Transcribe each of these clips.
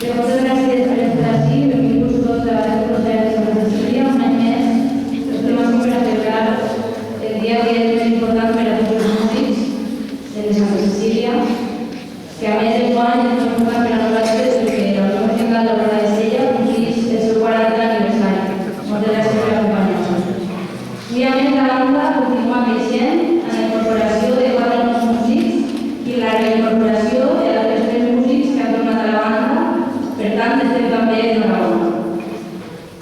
Moltes gràcies per estar així, benvinguts tots a aquest procés de Santa Cecília. Un any més estem aquí per a celebrar el dia que és més important per a tots els músics de Santa Cecília, que a més és bon i és molt important per a nosaltres perquè la Unió Musical de l'Hora de Sella complís el seu 40 aniversari. Moltes gràcies per acompanyar-nos. Dia més la banda continua creixent en la incorporació de 4 nous músics i la reincorporació de altres 3 músics que han tornat a la banda. Per tant, estem també enhorabona.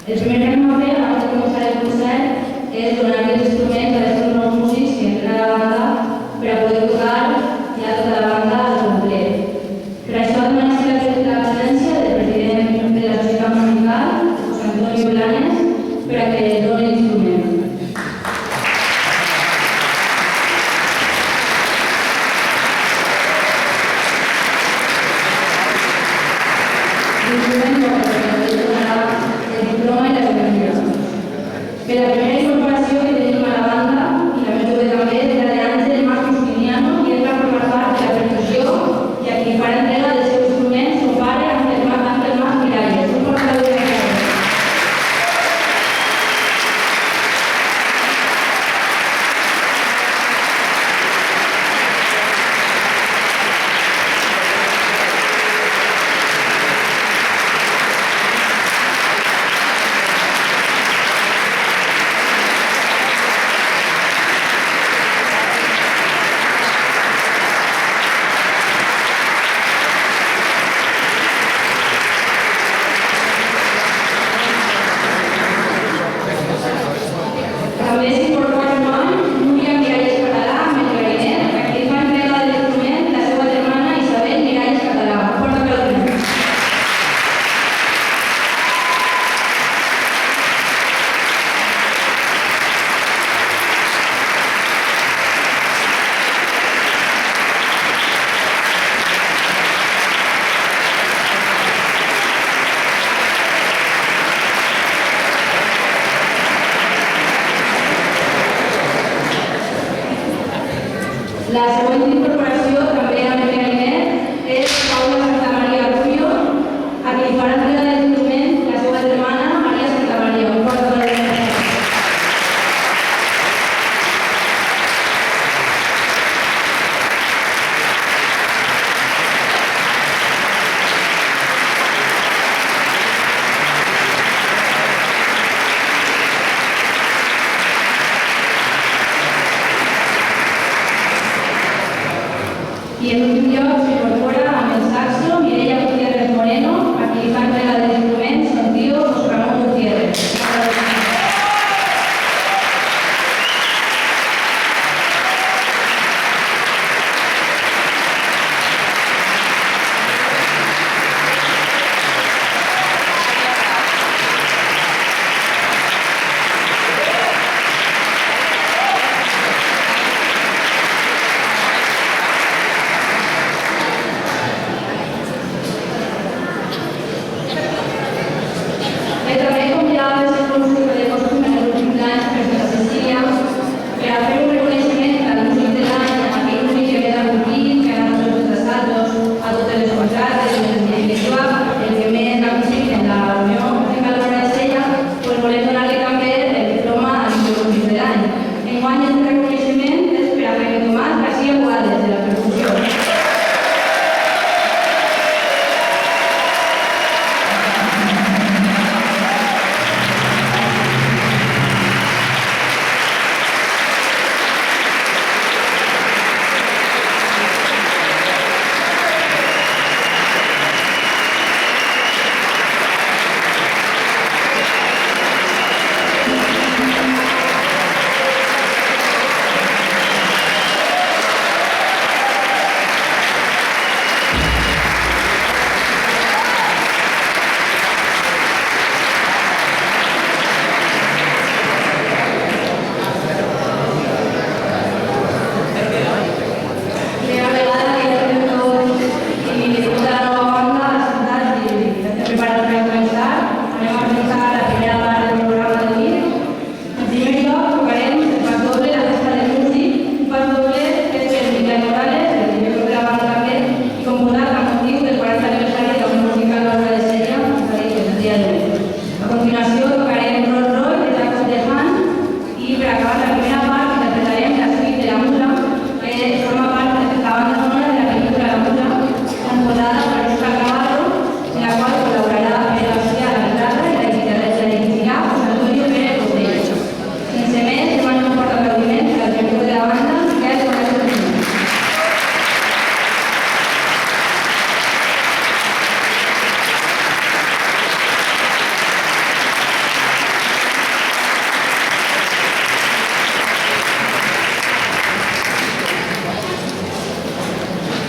El primer que hem de fer abans de començar el concert és donar aquests instruments a aquests nous músics que entren a la banda per a poder tocar ja tota la banda al complet. Per això demanem la presència del president de la Societat Musical, José Antonio Blanes, per a que doni l'instrument. L'instrument que donarà el diploma i la bienvenida. Per a